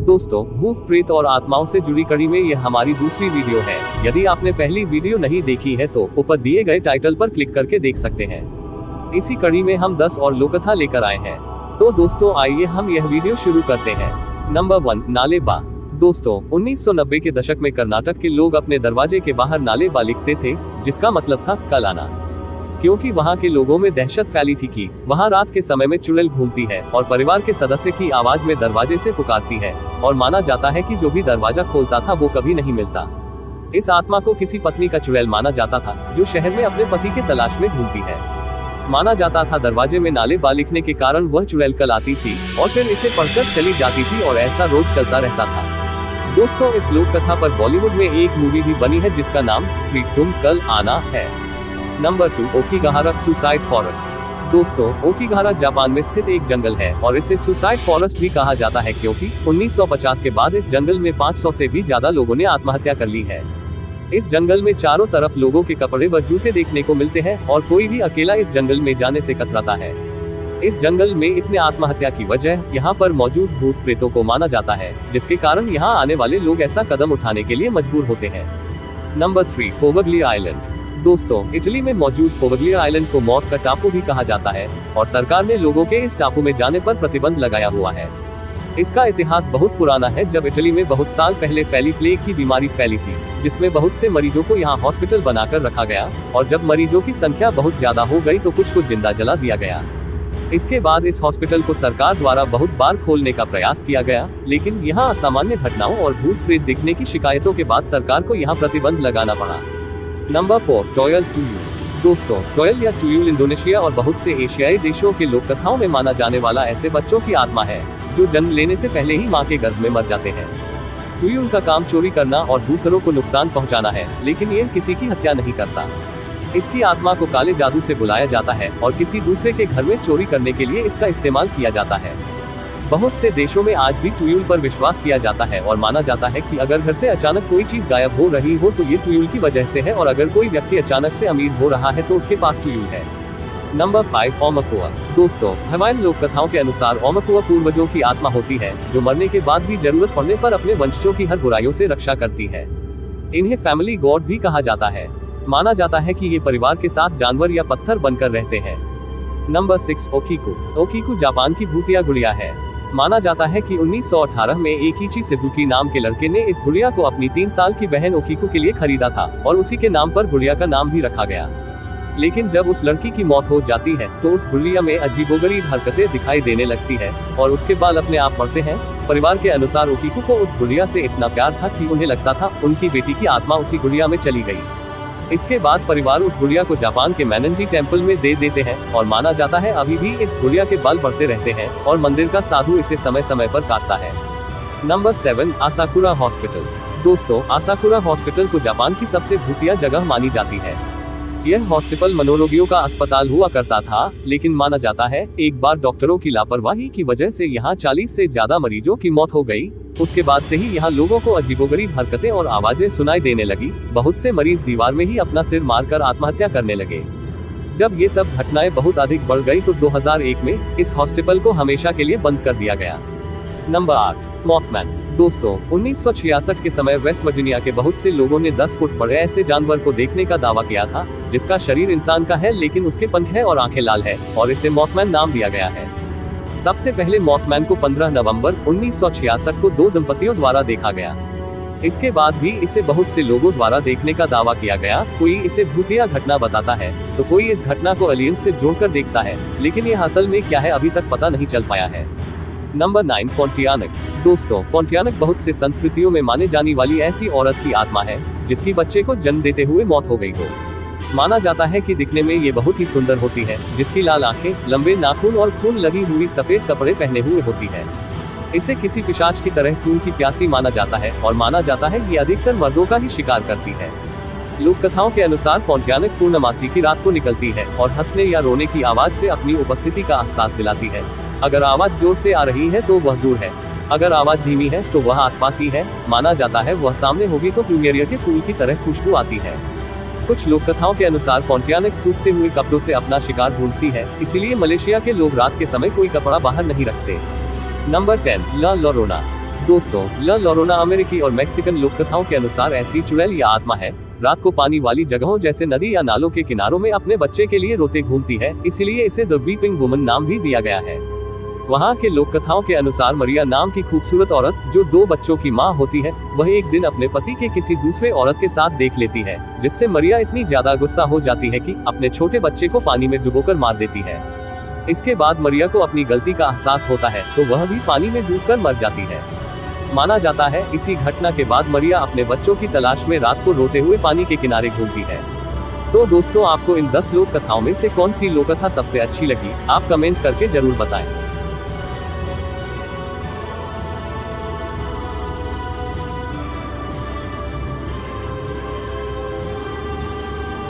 दोस्तों, भूत प्रेत और आत्माओं से जुड़ी कड़ी में यह हमारी दूसरी वीडियो है। यदि आपने पहली वीडियो नहीं देखी है तो ऊपर दिए गए टाइटल पर क्लिक करके देख सकते हैं। इसी कड़ी में हम 10 और लोककथा लेकर आए हैं। तो दोस्तों आइए हम यह वीडियो शुरू करते हैं। नंबर 1, नाले बा। दोस्तों, 1990 के दशक में कर्नाटक के लोग अपने दरवाजे के बाहर नाले बा लिखते थे, जिसका मतलब था कल आना। क्योंकि वहाँ के लोगों में दहशत फैली थी कि वहाँ रात के समय में चुड़ैल घूमती है और परिवार के सदस्य की आवाज में दरवाजे से पुकारती है, और माना जाता है कि जो भी दरवाजा खोलता था वो कभी नहीं मिलता। इस आत्मा को किसी पत्नी का चुड़ैल माना जाता था, जो शहर में अपने पति के तलाश में घूमती है। माना जाता था दरवाजे में नाले बा लिखने के कारण वह चुड़ैल कल आती थी और फिर इसे पढ़कर चली जाती थी, और ऐसा रोज चलता रहता था। दोस्तों, इस लोक कथा पर बॉलीवुड में एक मूवी भी बनी है जिसका नाम स्ट्रीट तुम कल आना है। Number 2, Aokigahara suicide forest. दोस्तों, ओकिगाहारा जापान में स्थित एक जंगल है और इसे सुसाइड फॉरेस्ट भी कहा जाता है, क्योंकि 1950 के बाद इस जंगल में 500 से भी ज्यादा लोगों ने आत्महत्या कर ली है। इस जंगल में चारों तरफ लोगों के कपड़े व जूते देखने को मिलते हैं और कोई भी अकेला इस जंगल में जाने से कतराता है। इस जंगल में इतने आत्महत्या की वजह यहाँ पर मौजूद भूत प्रेतों को माना जाता है, जिसके कारण यहाँ आने वाले लोग ऐसा कदम उठाने के लिए मजबूर होते हैं। Number 3, Poveglia island. दोस्तों, इटली में मौजूद पोवगलिया आइलैंड को मौत का टापू भी कहा जाता है और सरकार ने लोगों के इस टापू में जाने पर प्रतिबंध लगाया हुआ है। इसका इतिहास बहुत पुराना है, जब इटली में बहुत साल पहले फैली प्लेग की बीमारी फैली थी, जिसमें बहुत से मरीजों को यहाँ हॉस्पिटल बनाकर रखा गया, और जब मरीजों की संख्या बहुत ज्यादा हो गई तो कुछ को जिंदा जला दिया गया। इसके बाद इस हॉस्पिटल को सरकार द्वारा बहुत बार खोलने का प्रयास किया गया, लेकिन यहाँ असामान्य घटनाओं और भूत प्रेत दिखने की शिकायतों के बाद सरकार को यहाँ प्रतिबंध लगाना पड़ा। नंबर 4, टोयल टुयुल। दोस्तों, टोयल या टुयुल इंडोनेशिया और बहुत से एशियाई देशों के लोक कथाओं में माना जाने वाला ऐसे बच्चों की आत्मा है जो जन्म लेने से पहले ही माँ के गर्भ में मर जाते हैं। टुयुल का काम चोरी करना और दूसरों को नुकसान पहुँचाना है, लेकिन ये किसी की हत्या नहीं करता। इसकी आत्मा को काले जादू से बुलाया जाता है और किसी दूसरे के घर में चोरी करने के लिए इसका इस्तेमाल किया जाता है। बहुत से देशों में आज भी टुयुल पर विश्वास किया जाता है और माना जाता है कि अगर घर से अचानक कोई चीज गायब हो रही हो तो ये टुयुल की वजह से है, और अगर कोई व्यक्ति अचानक से अमीर हो रहा है तो उसके पास टुयुल है। नंबर 5, ओमकुआ। दोस्तों, हवाइन लोक कथाओं के अनुसार ओमकुआ पूर्वजों की आत्मा होती है जो मरने के बाद भी जरूरत पड़ने पर अपने वंशजों की हर बुराइयों से रक्षा करती है। इन्हें फैमिली गॉड भी कहा जाता है। माना जाता है कि ये परिवार के साथ जानवर या पत्थर बनकर रहते हैं। नंबर 6, ओकीकू। ओकीकू जापान की भूतिया गुड़िया है। माना जाता है कि 1918 में एकिची सुजुकी नाम के लड़के ने इस गुड़िया को अपनी 3 साल की बहन ओकीकू के लिए खरीदा था और उसी के नाम पर गुड़िया का नाम भी रखा गया। लेकिन जब उस लड़की की मौत हो जाती है तो उस गुड़िया में अजीबोगरीब हरकतें दिखाई देने लगती है और उसके बाल अपने आप बढ़ते हैं। परिवार के अनुसार ओकीकू को उस गुड़िया से इतना प्यार था कि उन्हें लगता था उनकी बेटी की आत्मा उसी गुड़िया में चली गई। इसके बाद परिवार उस गुड़िया को जापान के मैननजी टेम्पल में दे देते हैं और माना जाता है अभी भी इस गुड़िया के बाल बढ़ते रहते हैं और मंदिर का साधु इसे समय समय पर काटता है। Number 7, Asakura hospital. दोस्तों, आसाकुरा हॉस्पिटल को जापान की सबसे भूतिया जगह मानी जाती है। यह हॉस्पिटल मनोरोगियों का अस्पताल हुआ करता था, लेकिन माना जाता है एक बार डॉक्टरों की लापरवाही की वजह से यहाँ 40 से ज्यादा मरीजों की मौत हो गई। उसके बाद से ही यहाँ लोगों को अजीबोगरीब हरकतें और आवाजें सुनाई देने लगी। बहुत से मरीज दीवार में ही अपना सिर मारकर आत्महत्या करने लगे। जब ये सब घटनाएं बहुत अधिक बढ़ गई तो 2001 में इस हॉस्पिटल को हमेशा के लिए बंद कर दिया गया। नंबर 8, मॉथमैन। दोस्तों, 1966 के समय वेस्ट वर्जीनिया के बहुत से लोगों ने 10 फुट बड़े ऐसे जानवर को देखने का दावा किया था, जिसका शरीर इंसान का है लेकिन उसके पंख है और आंखें लाल है, और इसे मॉथमैन नाम दिया गया है। सबसे पहले मॉथमैन को 15 नवंबर 1966 को 2 दंपतियों द्वारा देखा गया। इसके बाद भी इसे बहुत से लोगों द्वारा देखने का दावा किया गया। कोई इसे भूतिया घटना बताता है तो कोई इस घटना को एलियन से जोड़कर देखता है, लेकिन ये असल में क्या है अभी तक पता नहीं चल पाया है। Number 9, Pontianak. दोस्तों, पोंटियानक बहुत से संस्कृतियों में माने जाने वाली ऐसी औरत की आत्मा है जिसकी बच्चे को जन्म देते हुए मौत हो गई हो। माना जाता है कि दिखने में ये बहुत ही सुंदर होती है, जिसकी लाल आंखें, लंबे नाखून और खून लगी हुई सफेद कपड़े पहने हुए होती है। इसे किसी पिशाच की तरह खून की प्यासी माना जाता है और माना जाता है ये अधिकतर मर्दों का ही शिकार करती है। लोक कथाओं के अनुसार पोंटियानक पूर्णमासी की रात को निकलती है और हंसने या रोने की आवाज से अपनी उपस्थिति का एहसास दिलाती है। अगर आवाज जोर से आ रही है तो वह दूर है, अगर आवाज धीमी है तो वह आसपास ही है। माना जाता है वह सामने होगी तो प्लूमेरिया के फूल की तरह खुशबू आती है। कुछ लोक कथाओं के अनुसार पोंटियानक सूखते हुए कपड़ों से अपना शिकार ढूंढती है, इसीलिए मलेशिया के लोग रात के समय कोई कपड़ा बाहर नहीं रखते। नंबर 10, ला लोरोना। दोस्तों, ला लोरोना अमेरिकी और मैक्सिकन लोक कथाओं के अनुसार ऐसी चुड़ैल या आत्मा है, रात को पानी वाली जगहों जैसे नदी या नालों के किनारों में अपने बच्चे के लिए रोते घूमती है, इसीलिए इसे द वीपिंग वुमन नाम भी दिया गया है। वहाँ के लोक कथाओं के अनुसार मरिया नाम की खूबसूरत औरत, जो 2 बच्चों की माँ होती है, वह एक दिन अपने पति के किसी दूसरे औरत के साथ देख लेती है, जिससे मरिया इतनी ज्यादा गुस्सा हो जाती है कि अपने छोटे बच्चे को पानी में डुबोकर मार देती है। इसके बाद मरिया को अपनी गलती का एहसास होता है, तो वह भी पानी में डूबकर मर जाती है। माना जाता है इसी घटना के बाद मरिया अपने बच्चों की तलाश में रात को रोते हुए पानी के किनारे घूमती है। तो दोस्तों, आपको इन 10 लोक कथाओं में से कौन सी लोक कथा सबसे अच्छी लगी, आप कमेंट करके जरूर बताएं।